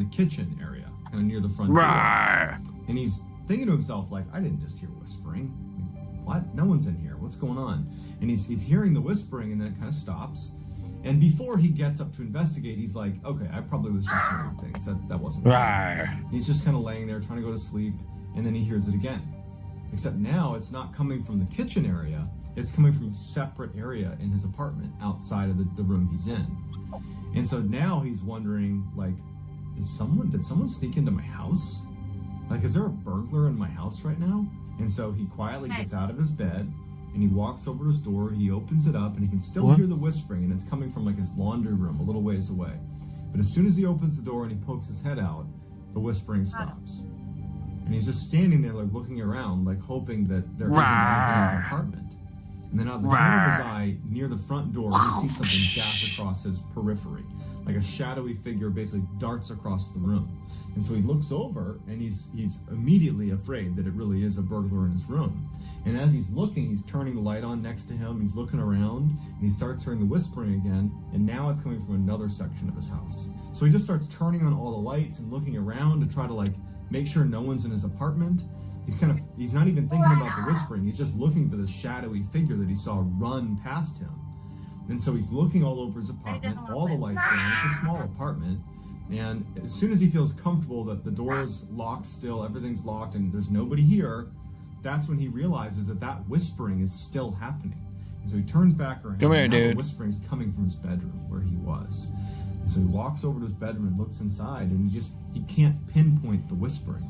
the kitchen area, kind of near the front door. And he's thinking to himself, like, I didn't just hear whispering. Like, what? No one's in here. What's going on? And he's hearing the whispering, and then it kind of stops. And before he gets up to investigate, he's like, okay, I probably was just hearing things. That wasn't right. He's just kind of laying there trying to go to sleep, and then he hears it again. Except now it's not coming from the kitchen area. It's coming from a separate area in his apartment outside of the room he's in. And so now he's wondering, like, did someone sneak into my house? Like, is there a burglar in my house right now? And so he quietly gets out of his bed and he walks over to his door, he opens it up, and he can still hear the whispering, and it's coming from like his laundry room a little ways away. But as soon as he opens the door and he pokes his head out, the whispering stops. And he's just standing there like looking around, like hoping that there isn't anything in his apartment. And then out the corner of his eye, near the front door, he sees something dash across his periphery. Like a shadowy figure basically darts across the room. And so he looks over, and he's immediately afraid that it really is a burglar in his room. And as he's looking, he's turning the light on next to him, he's looking around, and he starts hearing the whispering again, and now it's coming from another section of his house. So he just starts turning on all the lights and looking around to try to like make sure no one's in his apartment. He's not even thinking about the whispering, he's just looking for this shadowy figure that he saw run past him. And so he's looking all over his apartment, all the lights are on, it's a small apartment, and as soon as he feels comfortable that the door is locked still, everything's locked, and there's nobody here, that's when he realizes that whispering is still happening. And so he turns back around, and now the whispering's coming from his bedroom where he was. And so he walks over to his bedroom and looks inside, and he can't pinpoint the whispering.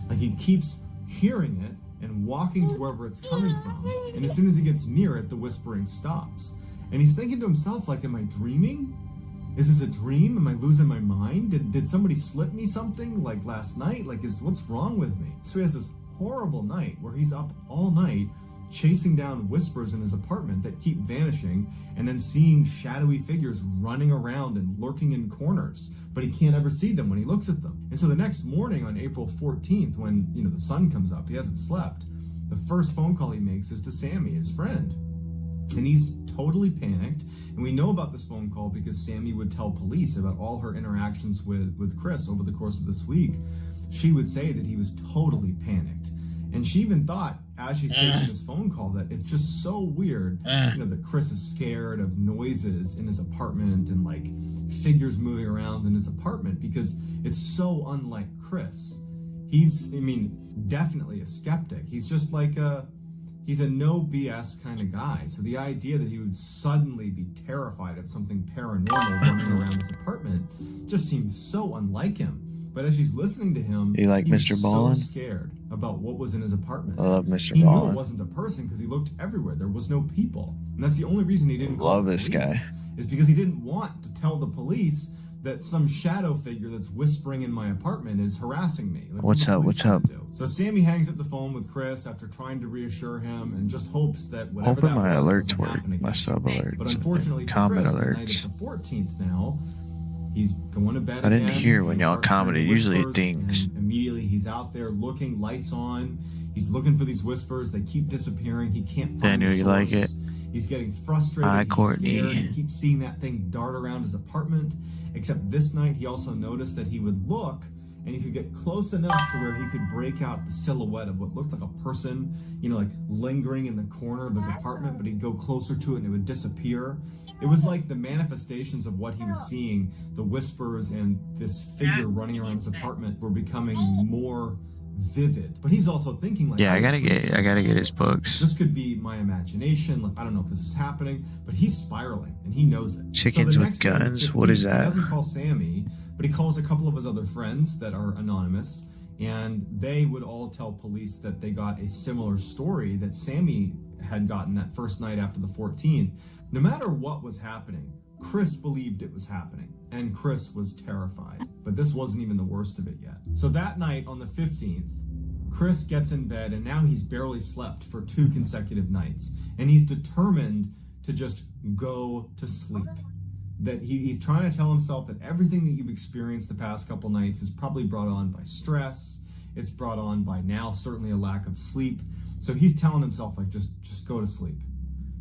Like, he keeps hearing it and walking to wherever it's coming from, and as soon as he gets near it, the whispering stops. And he's thinking to himself, like, am I dreaming? Is this a dream? Am I losing my mind? Did somebody slip me something like last night? Like, what's wrong with me? So he has this horrible night where he's up all night chasing down whispers in his apartment that keep vanishing, and then seeing shadowy figures running around and lurking in corners, but he can't ever see them when he looks at them. And so the next morning on April 14th, when the sun comes up, he hasn't slept, the first phone call he makes is to Sammy, his friend. And he's totally panicked, and we know about this phone call because Sammy would tell police about all her interactions with Chris over the course of this week. She would say that he was totally panicked, and she even thought, as she's taking this phone call, that it's just so weird that Chris is scared of noises in his apartment and like figures moving around in his apartment, because it's so unlike Chris. He's definitely a skeptic. He's just like he's a no BS kind of guy. So the idea that he would suddenly be terrified of something paranormal running around his apartment just seems so unlike him. But as she's listening to him, you like Mr. Ballin? So scared about what was in his apartment. I love Mr. He Ballin. knew it wasn't a person because he looked everywhere. There was no people. And that's the only reason he didn't love this guy. Is because he didn't want to tell the police that some shadow figure that's whispering in my apartment is harassing me. Like, what's up? So Sammy hangs up the phone with Chris after trying to reassure him and just hopes that whatever Hoping that my was alerts work, my sub alerts, but unfortunately, comment Chris, alerts. the night of the 14th now, he's going to bed I didn't again. hear when He y'all starts commented. hearing Usually it whispers, dings. and immediately he's out there looking, lights on. He's looking for these whispers. They keep disappearing. He can't find Daniel, the you source. like it? He's getting frustrated. Hi, He's Courtney. scared. He keeps seeing that thing dart around his apartment. Except this night, he also noticed that he would look, and he could get close enough to where he could break out the silhouette of what looked like a person, like lingering in the corner of his apartment, but he'd go closer to it and it would disappear. It was like the manifestations of what he was seeing, the whispers and this figure running around his apartment were becoming more vivid. But he's also thinking like, Yeah, I gotta get his books. This could be my imagination. Like, I don't know if this is happening, but he's spiraling and he knows it. Chickens so the with next day, the guns? 15th, What is that? He doesn't call Sammy, but he calls a couple of his other friends that are anonymous, and they would all tell police that they got a similar story that Sammy had gotten that first night after the 14th. No matter what was happening, Chris believed it was happening, and Chris was terrified. But this wasn't even the worst of it yet. So that night on the 15th, Chris gets in bed, and now he's barely slept for 2 consecutive nights, and he's determined to just go to sleep. That he's trying to tell himself that everything that you've experienced the past couple nights is probably brought on by stress. It's brought on by now certainly a lack of sleep. So he's telling himself, like, just go to sleep.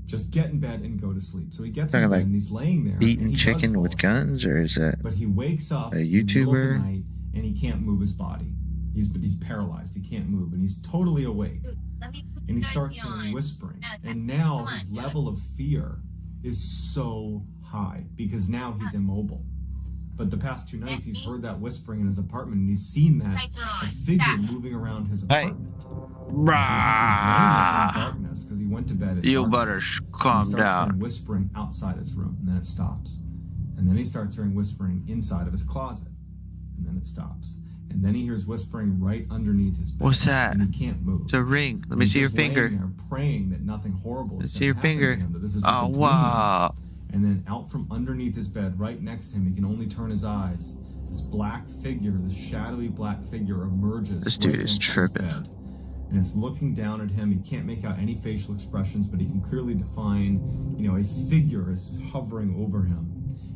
Just get in bed and go to sleep. So he gets in bed and he's laying there. Eating chicken with guns, or is that But he wakes up a in the middle of the YouTuber? night, and he can't move his body. He's paralyzed. He can't move, and he's totally awake. And he starts hearing whispering. And now his level of fear is so high because now he's immobile. But the past 2 nights, he's heard that whispering in his apartment, and he's seen that a figure moving around his apartment. So he's laying there in darkness because he went to bed. You better calm down. He starts hearing whispering outside his room, and then it stops. And then he starts hearing whispering inside of his closet, and then it stops. And then he hears whispering right underneath his bed. What's that? And he can't move. It's a ring. Let me see your finger. There praying that nothing horrible is see your finger. To him, that this is just a dream. Wow. And then out from underneath his bed, right next to him, he can only turn his eyes. This black figure, this shadowy black figure emerges. This dude is tripping. Bed, and it's looking down at him. He can't make out any facial expressions, but he can clearly define, a figure is hovering over him.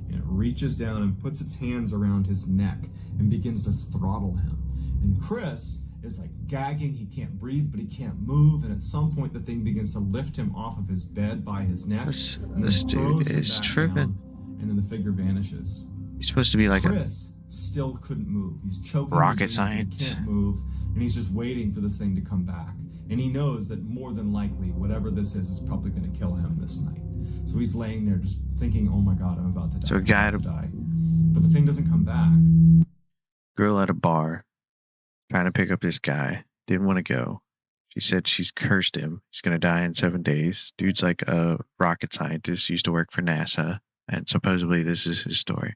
And it reaches down and puts its hands around his neck and begins to throttle him. And Chris is like gagging. He can't breathe, but he can't move. And at some point, the thing begins to lift him off of his bed by his neck. This dude is tripping. Down, and then the figure vanishes. He's supposed to be like Chris still couldn't move. He's choking. Rocket science. He can't move, and he's just waiting for this thing to come back. And he knows that more than likely, whatever this is probably going to kill him this night. So he's laying there just thinking, "Oh my God, I'm about to die." So a guy to die, but the thing doesn't come back. Girl at a bar, trying to pick up this guy, didn't want to go. She said she's cursed him. He's gonna die in 7 days. Dude's like a rocket scientist, used to work for NASA, and supposedly this is his story.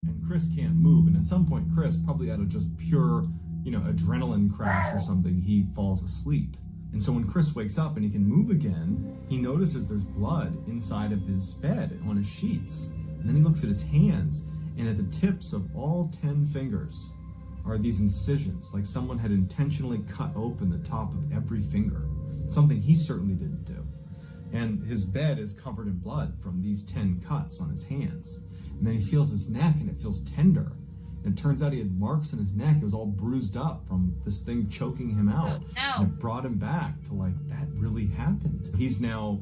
And Chris can't move, and at some point, Chris, probably out of just pure, adrenaline crash or something, he falls asleep. And so when Chris wakes up and he can move again, he notices there's blood inside of his bed on his sheets. And then he looks at his hands, and at the tips of all 10 fingers are these incisions, like someone had intentionally cut open the top of every finger, something he certainly didn't do. And his bed is covered in blood from these 10 cuts on his hands. And then he feels his neck, and it feels tender. And it turns out he had marks in his neck. It was all bruised up from this thing choking him out. Oh, no. And it brought him back to that really happened. He's now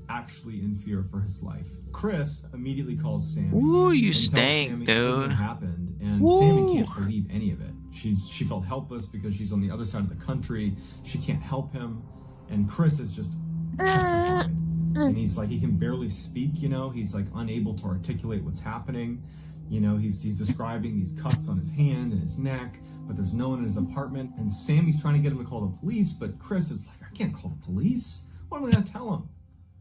actually in fear for his life. Chris immediately calls Sammy. Ooh, you and tells stink, Sammy dude. everything happened, and Ooh. Sammy can't believe any of it. She felt helpless because she's on the other side of the country. She can't help him, and Chris is just petrified. And he's he can barely speak. He's unable to articulate what's happening. He's describing these cuts on his hand and his neck, but there's no one in his apartment. And Sammy's trying to get him to call the police, but Chris is I can't call the police. What am I going to tell him?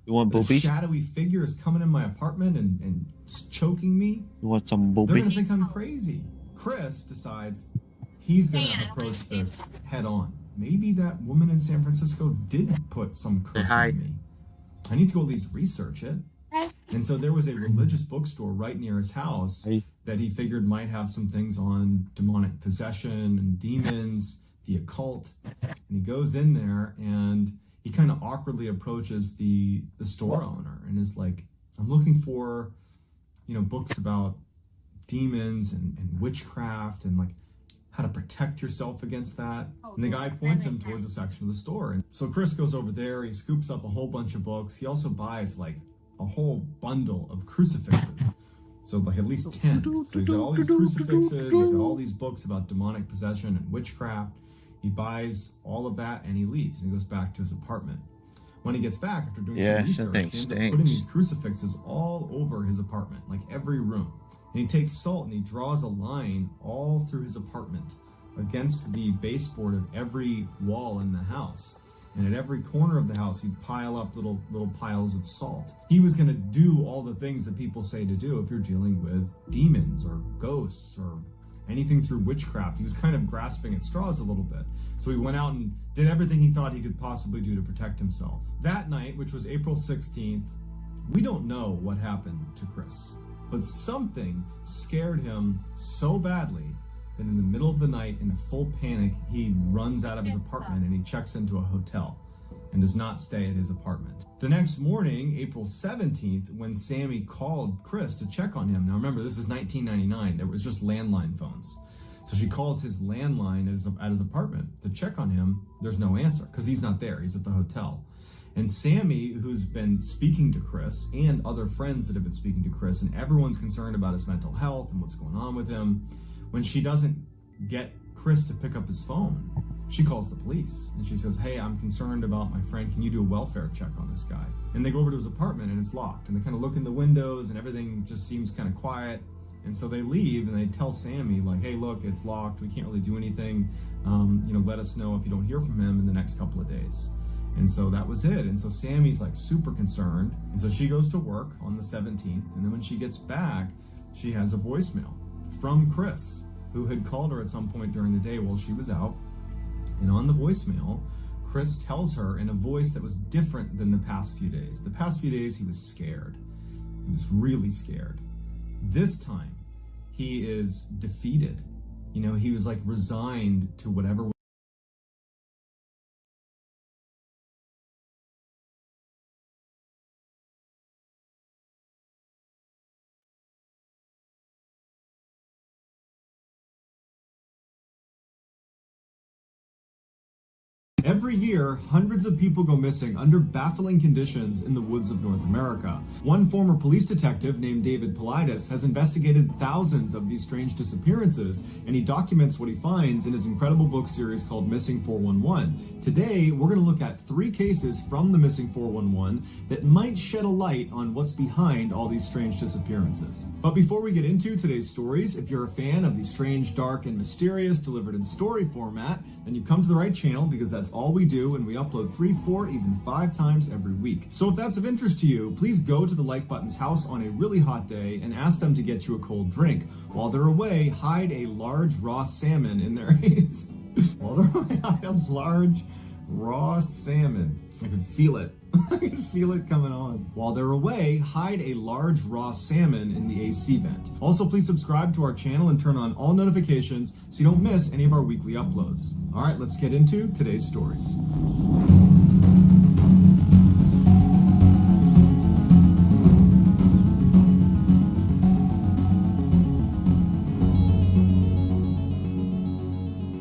You want The boopy? shadowy figure is coming in my apartment and choking me. You want some They're going to boopy? think I'm crazy. Chris decides he's going to approach this head on. Maybe that woman in San Francisco did put some curse on me. I need to go at least research it. And so there was a religious bookstore right near his house that he figured might have some things on demonic possession and demons, the occult. And he goes in there and he kind of awkwardly approaches the store owner and is like, "I'm looking for, books about demons and witchcraft and how to protect yourself against that." And the guy points him towards a section of the store. And so Chris goes over there, he scoops up a whole bunch of books. He also buys a whole bundle of crucifixes. So at least 10. So he's got all these crucifixes, he's got all these books about demonic possession and witchcraft. He buys all of that and he leaves and he goes back to his apartment. When he gets back after doing some research, something he ends up stinks. putting these crucifixes all over his apartment, every room. And he takes salt and he draws a line all through his apartment against the baseboard of every wall in the house. And at every corner of the house, he'd pile up little piles of salt. He was going to do all the things that people say to do if you're dealing with demons or ghosts or anything through witchcraft. He was kind of grasping at straws a little bit. So he went out and did everything he thought he could possibly do to protect himself. That night, which was April 16th, we don't know what happened to Chris. But something scared him so badly that in the middle of the night, in a full panic, he runs out of his apartment and he checks into a hotel and does not stay at his apartment. The next morning, April 17th, when Sammy called Chris to check on him. Now remember, this is 1999. There was just landline phones. So she calls his landline at his apartment to check on him. There's no answer because he's not there. He's at the hotel. And Sammy, who's been speaking to Chris, and other friends that have been speaking to Chris, and everyone's concerned about his mental health and what's going on with him, When she doesn't get Chris to pick up his phone, she calls the police and she says, "Hey, I'm concerned about my friend. Can you do a welfare check on this guy?" And they go over to his apartment and it's locked, and they kind of look in the windows and everything just seems kind of quiet. And so they leave and they tell Sammy, like, "Hey, look, it's locked. We can't really do anything. Let us know if you don't hear from him in the next couple of days." And so that was it. And so Sammy's like super concerned. And so she goes to work on the 17th. And then when she gets back, she has a voicemail from Chris, who had called her at some point during the day while she was out. And on the voicemail, Chris tells her in a voice that was different than the past few days. The past few days, he was scared. He was really scared. This time, he is defeated. He was like resigned to whatever. Every year, hundreds of people go missing under baffling conditions in the woods of North America. One former police detective named David Paulides has investigated thousands of these strange disappearances, and he documents what he finds in his incredible book series called Missing 411. Today, we're going to look at 3 cases from the Missing 411 that might shed a light on what's behind all these strange disappearances. But before we get into today's stories, if you're a fan of the strange, dark, and mysterious delivered in story format, then you've come to the right channel, because that's all we do, and we upload 3, 4, even 5 times every week. So if that's of interest to you, please go to the like button's house on a really hot day and ask them to get you a cold drink. While they're away, hide a large raw salmon in their While they're away, hide a large raw salmon. I can feel it. I can feel it coming on. While they're away, hide a large raw salmon in the AC vent. Also, please subscribe to our channel and turn on all notifications so you don't miss any of our weekly uploads. All right, let's get into today's stories.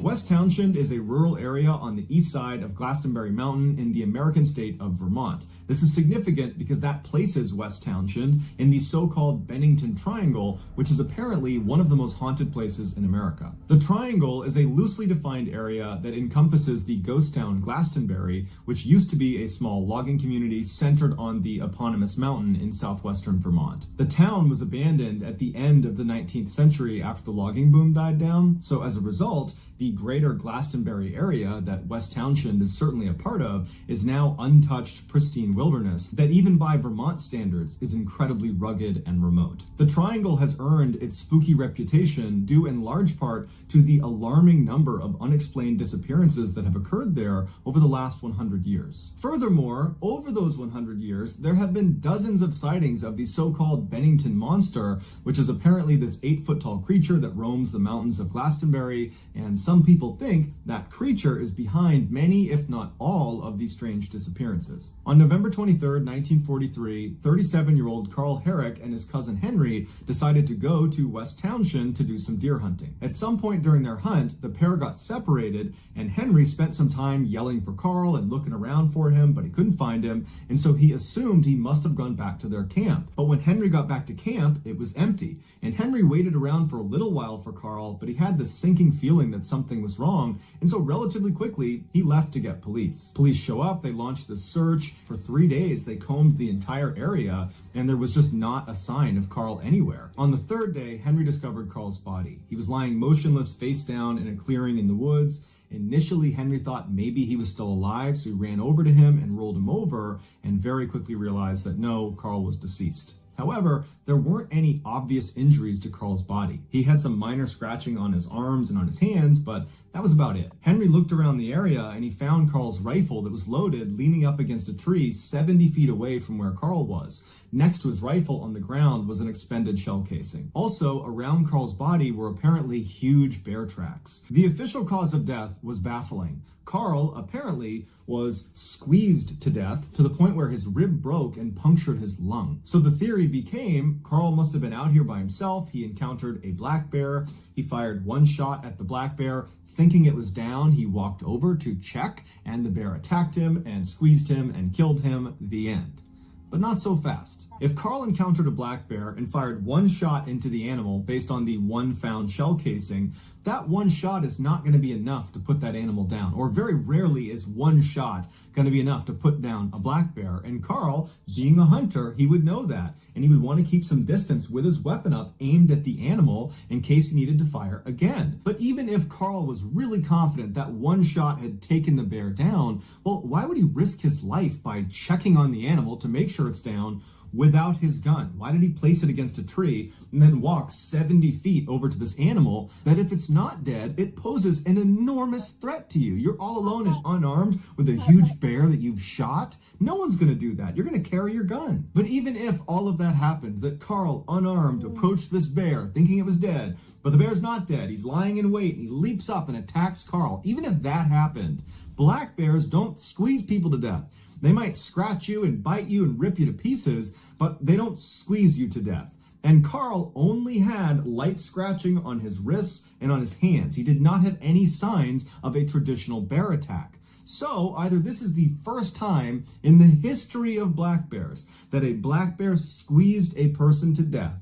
West Townshend is a rural area on the east side of Glastonbury Mountain in the American state of Vermont. This is significant because that places West Townshend in the so-called Bennington Triangle, which is apparently one of the most haunted places in America. The Triangle is a loosely defined area that encompasses the ghost town Glastonbury, which used to be a small logging community centered on the eponymous mountain in southwestern Vermont. The town was abandoned at the end of the 19th century after the logging boom died down, so as a result, the greater Glastonbury area that West Townshend is certainly a part of is now untouched, pristine wilderness that even by Vermont standards is incredibly rugged and remote. The Triangle has earned its spooky reputation due in large part to the alarming number of unexplained disappearances that have occurred there over the last 100 years. Furthermore, over those 100 years, there have been dozens of sightings of the so-called Bennington Monster, which is apparently this 8-foot-tall creature that roams the mountains of Glastonbury, and some people think that creature is behind many, if not all, of these strange disappearances. On November 23, 1943, 37-year-old Carl Herrick and his cousin Henry decided to go to West Townshend to do some deer hunting. At some point during their hunt, the pair got separated, and Henry spent some time yelling for Carl and looking around for him, but he couldn't find him, and so he assumed he must have gone back to their camp. But when Henry got back to camp, it was empty, and Henry waited around for a little while for Carl, but he had this sinking feeling that something was wrong, and so relatively quickly, he left to get police. Police show up, they launch this search. For 3 days, they combed the entire area, and there was just not a sign of Carl anywhere. On the 3rd day, Henry discovered Carl's body. He was lying motionless, face down in a clearing in the woods. Initially, Henry thought maybe he was still alive, so he ran over to him and rolled him over, and very quickly realized that no, Carl was deceased. However, there weren't any obvious injuries to Carl's body. He had some minor scratching on his arms and on his hands, but that was about it. Henry looked around the area and he found Carl's rifle that was loaded leaning up against a tree 70 feet away from where Carl was. Next to his rifle on the ground was an expended shell casing. Also, around Carl's body were apparently huge bear tracks. The official cause of death was baffling. Carl, apparently, was squeezed to death to the point where his rib broke and punctured his lung. So the theory became Carl must have been out here by himself. He encountered a black bear. He fired one shot at the black bear. Thinking it was down, he walked over to check, and the bear attacked him and squeezed him and killed him. The end. But not so fast. If Carl encountered a black bear and fired one shot into the animal based on the one found shell casing, that one shot is not going to be enough to put that animal down, or very rarely is one shot going to be enough to put down a black bear. And Carl, being a hunter, he would know that, and he would want to keep some distance with his weapon up aimed at the animal in case he needed to fire again. But even if Carl was really confident that one shot had taken the bear down, well, why would he risk his life by checking on the animal to make sure it's down without his gun? Why did he place it against a tree and then walk 70 feet over to this animal that if it's not dead, it poses an enormous threat to you? You're all alone and unarmed with a huge bear that you've shot. No one's going to do that. You're going to carry your gun. But even if all of that happened, that Carl, unarmed, approached this bear thinking it was dead, but the bear's not dead, he's lying in wait, and he leaps up and attacks Carl. Even if that happened, black bears don't squeeze people to death. They might scratch you and bite you and rip you to pieces, but they don't squeeze you to death. And Carl only had light scratching on his wrists and on his hands. He did not have any signs of a traditional bear attack. So either this is the first time in the history of black bears that a black bear squeezed a person to death,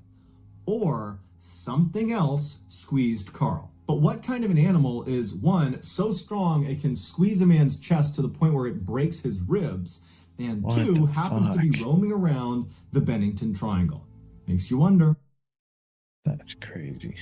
or something else squeezed Carl. But what kind of an animal is, one, so strong it can squeeze a man's chest to the point where it breaks his ribs, and two, happens to be roaming around the Bennington Triangle? Makes you wonder. That's crazy.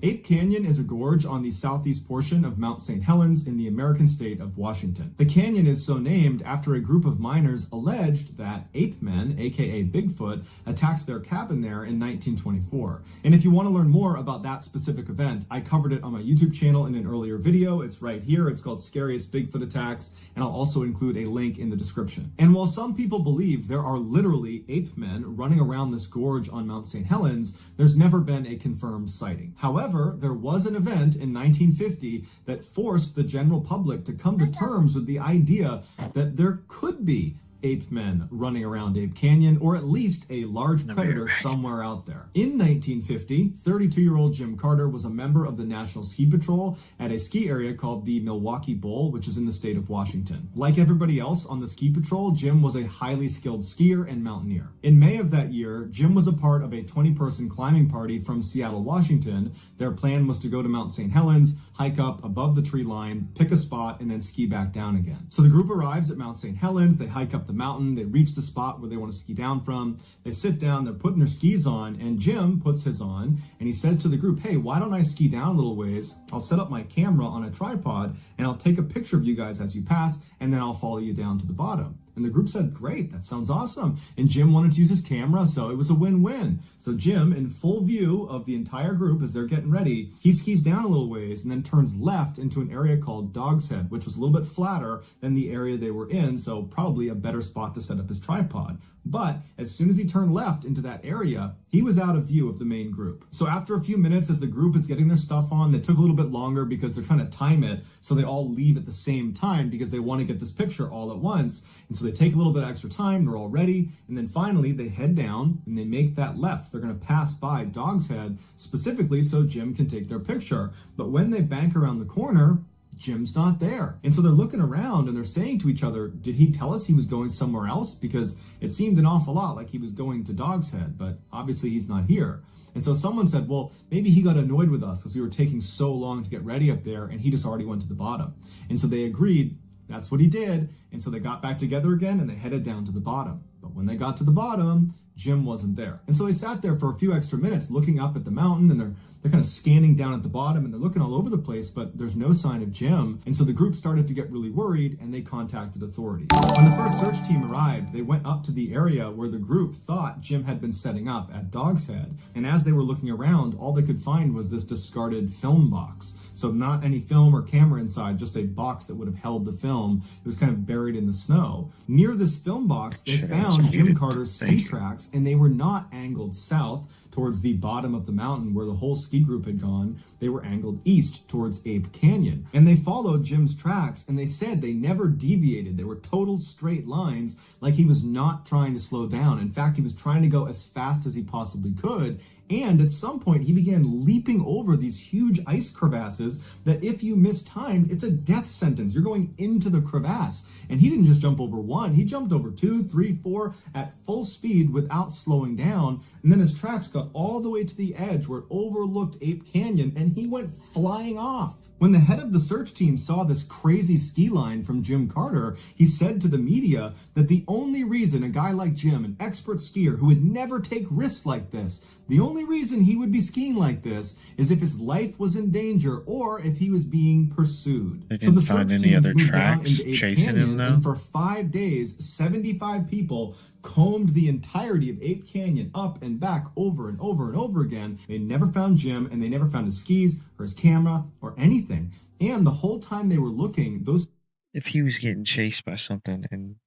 Ape Canyon is a gorge on the southeast portion of Mount St. Helens in the American state of Washington. The canyon is so named after a group of miners alleged that ape men, aka Bigfoot, attacked their cabin there in 1924. And if you want to learn more about that specific event, I covered it on my YouTube channel in an earlier video. It's right here. It's called Scariest Bigfoot Attacks, and I'll also include a link in the description. And while some people believe there are literally ape men running around this gorge on Mount St. Helens, there's never been a confirmed sighting. However, there was an event in 1950 that forced the general public to come to terms with the idea that there could be ape men running around Ape Canyon, or at least a large predator somewhere out there. In 1950, 32-year-old Jim Carter was a member of the National Ski Patrol at a ski area called the Milwaukee Bowl, which is in the state of Washington. Like everybody else on the ski patrol, Jim was a highly skilled skier and mountaineer. In May of that year, Jim was a part of a 20-person climbing party from Seattle, Washington. Their plan was to go to Mount St. Helens, hike up above the tree line, pick a spot, and then ski back down again. So the group arrives at Mount St. Helens, they hike up the mountain, they reach the spot where they want to ski down from, they sit down, they're putting their skis on, and Jim puts his on, and he says to the group, hey, why don't I ski down a little ways? I'll set up my camera on a tripod, and I'll take a picture of you guys as you pass, and then I'll follow you down to the bottom. And the group said, great, that sounds awesome. And Jim wanted to use his camera, so it was a win-win. So Jim, in full view of the entire group as they're getting ready, he skis down a little ways and then turns left into an area called Dog's Head, which was a little bit flatter than the area they were in, so probably a better spot to set up his tripod. But as soon as he turned left into that area, he was out of view of the main group. So after a few minutes, as the group is getting their stuff on, they took a little bit longer because they're trying to time it so they all leave at the same time because they want to get this picture all at once. And so they take a little bit extra time, they're all ready, and then finally they head down and they make that left. They're going to pass by Dog's Head specifically so Jim can take their picture. But when they bank around the corner, Jim's not there. And so they're looking around and they're saying to each other, did he tell us he was going somewhere else? Because it seemed an awful lot like he was going to Dog's Head, but obviously he's not here. And so someone said, well, maybe he got annoyed with us because we were taking so long to get ready up there and he just already went to the bottom. And so they agreed that's what he did. And so they got back together again and they headed down to the bottom. But when they got to the bottom, Jim wasn't there. And so they sat there for a few extra minutes looking up at the mountain, and they're kind of scanning down at the bottom, and they're looking all over the place, but there's no sign of Jim. And so the group started to get really worried, and they contacted authorities. When the first search team arrived, they went up to the area where the group thought Jim had been setting up at Dog's Head. And as they were looking around, all they could find was this discarded film box. So not any film or camera inside, just a box that would have held the film. It was kind of buried in the snow. Near this film box, they found Jim Carter's ski tracks, and they were not angled south towards the bottom of the mountain where the whole ski group had gone. They were angled east towards Ape Canyon. And they followed Jim's tracks, and they said they never deviated. They were total straight lines, like he was not trying to slow down. In fact, he was trying to go as fast as he possibly could, And at some point, he began leaping over these huge ice crevasses that if you mistimed, it's a death sentence. You're going into the crevasse. And he didn't just jump over one, he jumped over 2, 3, 4 at full speed without slowing down. And then his tracks got all the way to the edge where it overlooked Ape Canyon, and he went flying off. When the head of the search team saw this crazy ski line from Jim Carter, he said to the media that the only reason a guy like Jim, an expert skier who would never take risks like this, the only reason he would be skiing like this is if his life was in danger or if he was being pursued. They didn't find any other tracks chasing him, though? And for 5 days, 75 people combed the entirety of Ape Canyon up and back over and over and over again. They never found Jim, and they never found his skis or his camera or anything. And the whole time they were looking, those... If he was getting chased by something and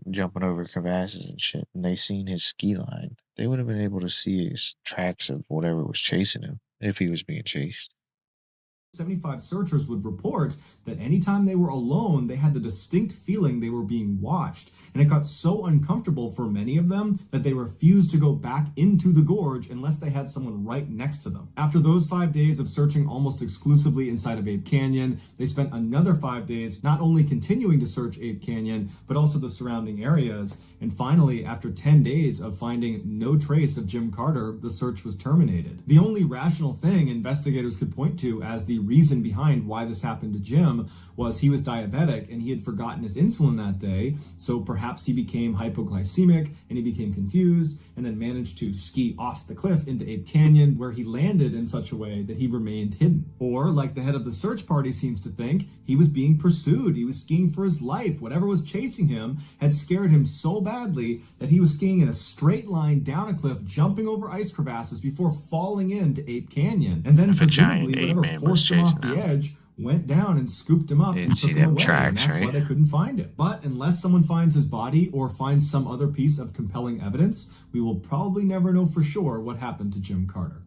jumping over crevasses and shit, and they seen his ski line, they would have been able to see his tracks of whatever was chasing him if he was being chased. 75 searchers would report that anytime they were alone, they had the distinct feeling they were being watched. And it got so uncomfortable for many of them that they refused to go back into the gorge unless they had someone right next to them. After those 5 days of searching almost exclusively inside of Ape Canyon, they spent another 5 days not only continuing to search Ape Canyon, but also the surrounding areas. And finally, after 10 days of finding no trace of Jim Carter, the search was terminated. The only rational thing investigators could point to as the reason behind why this happened to Jim was he was diabetic and he had forgotten his insulin that day, so perhaps he became hypoglycemic and he became confused and then managed to ski off the cliff into Ape Canyon, where he landed in such a way that he remained hidden. Or, like the head of the search party seems to think, he was being pursued. He was skiing for his life. Whatever was chasing him had scared him so badly that he was skiing in a straight line down a cliff, jumping over ice crevasses before falling into Ape Canyon. And then presumably whatever forced him off the edge went down and scooped him up and took him away. And that's why they couldn't find him. But unless someone finds his body or finds some other piece of compelling evidence, we will probably never know for sure what happened to Jim Carter.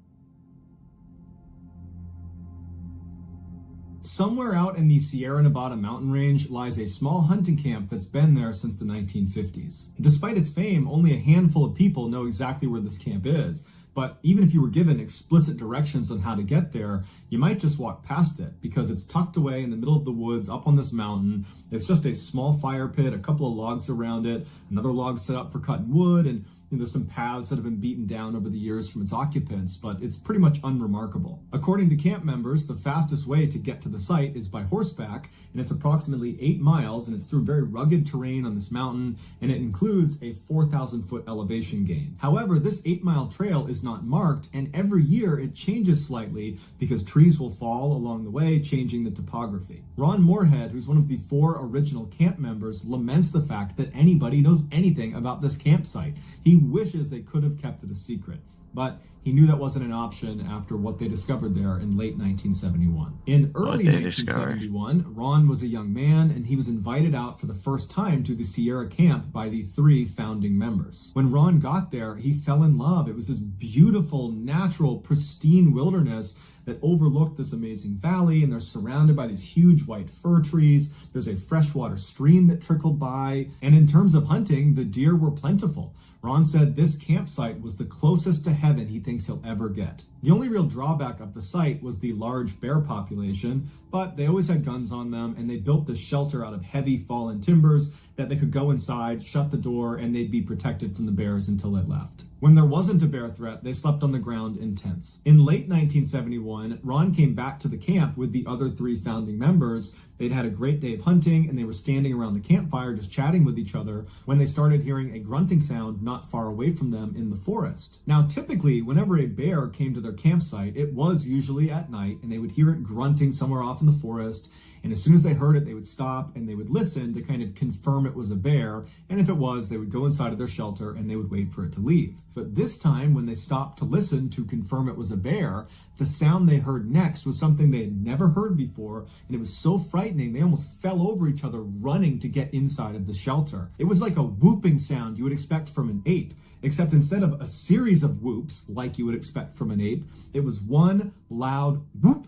Somewhere out in the Sierra Nevada mountain range lies a small hunting camp that's been there since the 1950s. Despite its fame, only a handful of people know exactly where this camp is. But even if you were given explicit directions on how to get there, you might just walk past it because it's tucked away in the middle of the woods up on this mountain. It's just a small fire pit, a couple of logs around it, another log set up for cutting wood, and there's some paths that have been beaten down over the years from its occupants, but it's pretty much unremarkable. According to camp members, the fastest way to get to the site is by horseback, and it's approximately 8 miles, and it's through very rugged terrain on this mountain, and it includes a 4,000-foot elevation gain. However, this 8-mile trail is not marked, and every year it changes slightly because trees will fall along the way, changing the topography. Ron Moorhead, who's one of the 4 original camp members, laments the fact that anybody knows anything about this campsite. He wishes they could have kept it a secret, but he knew that wasn't an option after what they discovered there in late 1971. In early 1971, Ron was a young man, and he was invited out for the first time to the Sierra camp by the 3 founding members. When Ron got there, he fell in love. It was this beautiful, natural, pristine wilderness that overlooked this amazing valley, and they're surrounded by these huge white fir trees. There's a freshwater stream that trickled by, and in terms of hunting, the deer were plentiful. Ron said this campsite was the closest to heaven he thinks he'll ever get. The only real drawback of the site was the large bear population, but they always had guns on them, and they built this shelter out of heavy fallen timbers that they could go inside, shut the door, and they'd be protected from the bears until they left. When there wasn't a bear threat, they slept on the ground in tents. In late 1971, Ron came back to the camp with the other 3 founding members. They'd had a great day of hunting, and they were standing around the campfire just chatting with each other when they started hearing a grunting sound not far away from them in the forest. Now, typically, whenever a bear came to their campsite, it was usually at night, and they would hear it grunting somewhere off in the forest. And as soon as they heard it, they would stop and they would listen to kind of confirm it was a bear. And if it was, they would go inside of their shelter and they would wait for it to leave. But this time, when they stopped to listen to confirm it was a bear, the sound they heard next was something they had never heard before. And it was so frightening, they almost fell over each other running to get inside of the shelter. It was like a whooping sound you would expect from an ape, except instead of a series of whoops like you would expect from an ape, it was one loud whoop.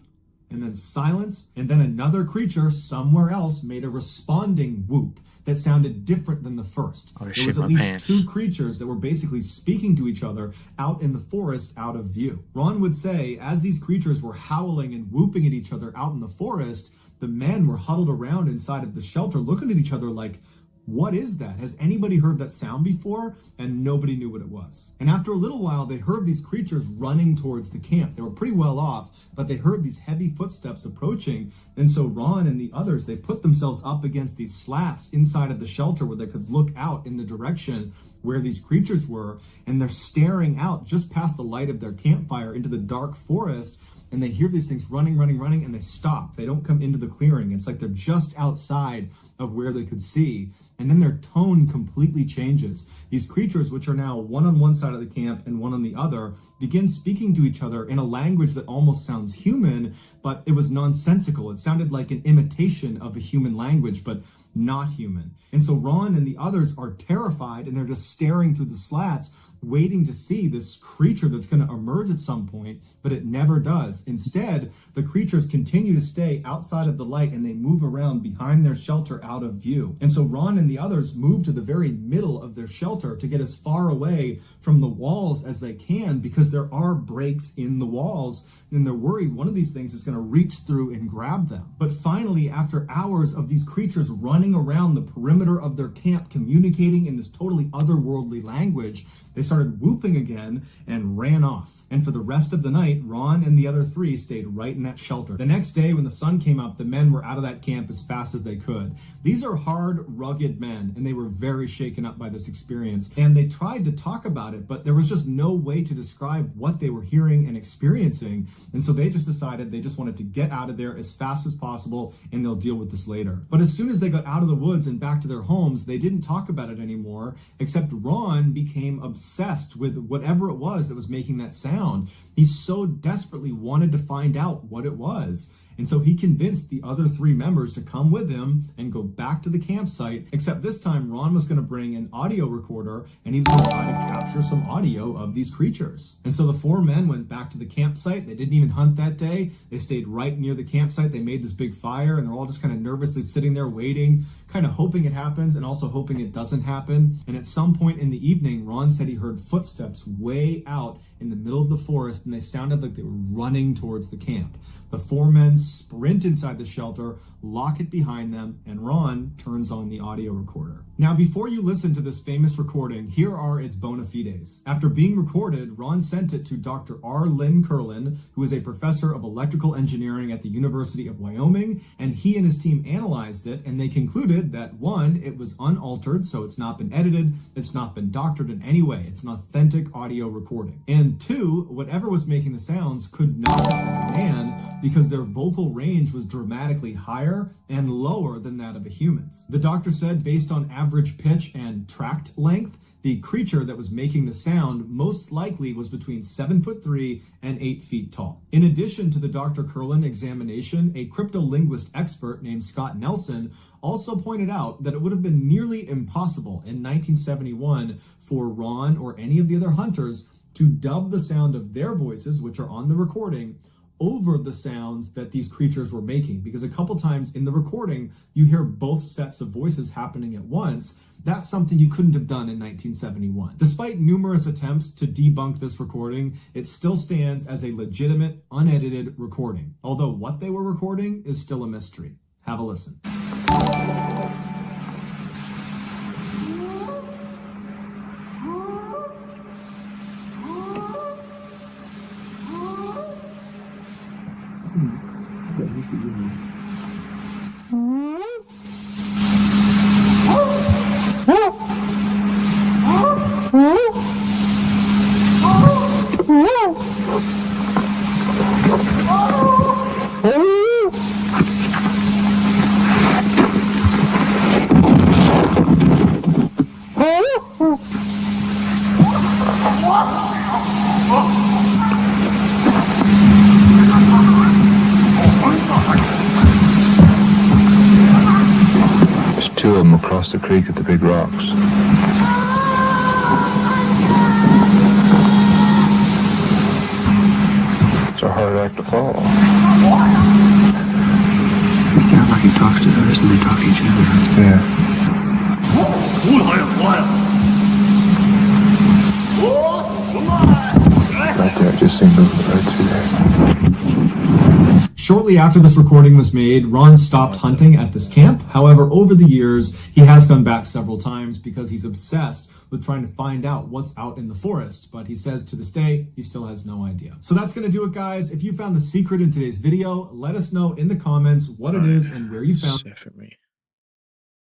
and then silence, and then another creature somewhere else made a responding whoop that sounded different than the first. Oh, there was at least two creatures that were basically speaking to each other out in the forest out of view. Ron would say, as these creatures were howling and whooping at each other out in the forest, the men were huddled around inside of the shelter looking at each other like, what is that? Has anybody heard that sound before? And nobody knew what it was. And after a little while, they heard these creatures running towards the camp. They were pretty well off, but they heard these heavy footsteps approaching. And so Ron and the others, they put themselves up against these slats inside of the shelter where they could look out in the direction where these creatures were. And they're staring out just past the light of their campfire into the dark forest. And they hear these things running, and they stop. They don't come into the clearing. It's like they're just outside of where they could see. And then their tone completely changes. These creatures, which are now one on one side of the camp and one on the other, begin speaking to each other in a language that almost sounds human, but it was nonsensical. It sounded like an imitation of a human language, but not human. And so Ron and the others are terrified, and they're just staring through the slats, waiting to see this creature that's going to emerge at some point, but it never does. Instead, the creatures continue to stay outside of the light, and they move around behind their shelter out of view. And so Ron and the others move to the very middle of their shelter to get as far away from the walls as they can, because there are breaks in the walls, and they're worried one of these things is going to reach through and grab them. But finally, after hours of these creatures running around the perimeter of their camp, communicating in this totally otherworldly language, they started whooping again and ran off. And for the rest of the night, Ron and the other three stayed right in that shelter. The next day, when the sun came up, the men were out of that camp as fast as they could. These are hard, rugged men, and they were very shaken up by this experience. And they tried to talk about it, but there was just no way to describe what they were hearing and experiencing. And so they just decided they just wanted to get out of there as fast as possible, and they'll deal with this later. But as soon as they got out of the woods and back to their homes, they didn't talk about it anymore, except Ron became obsessed with whatever it was that was making that sound. He so desperately wanted to find out what it was. And so he convinced the other three members to come with him and go back to the campsite, except this time Ron was going to bring an audio recorder, and he was going to try to capture some audio of these creatures. And so the four men went back to the campsite. They didn't even hunt that day. They stayed right near the campsite. They made this big fire, and they're all just kind of nervously sitting there waiting, kind of hoping it happens and also hoping it doesn't happen. And at some point in the evening, Ron said he heard footsteps way out in the middle of the forest, and they sounded like they were running towards the camp. The four men sprint inside the shelter, lock it behind them, and Ron turns on the audio recorder. Now, before you listen to this famous recording, here are its bona fides. After being recorded, Ron sent it to Dr. R. Lynn Curlin, who is a professor of electrical engineering at the University of Wyoming, and he and his team analyzed it, and they concluded that, one, it was unaltered, so it's not been edited, it's not been doctored in any way, it's an authentic audio recording. And two, whatever was making the sounds could not have been a man, because their vocal range was dramatically higher and lower than that of a human's. The doctor said, based on average pitch and tract length, the creature that was making the sound most likely was between 7'3" and 8 feet tall. In addition to the Dr. Curlin examination, a cryptolinguist expert named Scott Nelson also pointed out that it would have been nearly impossible in 1971 for Ron or any of the other hunters to dub the sound of their voices, which are on the recording, over the sounds that these creatures were making, because a couple times in the recording you hear both sets of voices happening at once. That's something you couldn't have done in 1971. Despite numerous attempts to debunk this recording, it still stands as a legitimate, unedited recording, although what they were recording is still a mystery. Have a listen. Across the creek at the big rocks. It's a hard act to follow. He sounds like he talks to others and they talk to each other. Yeah. Right there, just seen movement right through there. Shortly after this recording was made, Ron stopped hunting at this camp. However, over the years, he has gone back several times because he's obsessed with trying to find out what's out in the forest. But he says to this day, he still has no idea. So that's going to do it, guys. If you found the secret in today's video, let us know in the comments what it is and where you found it. For me.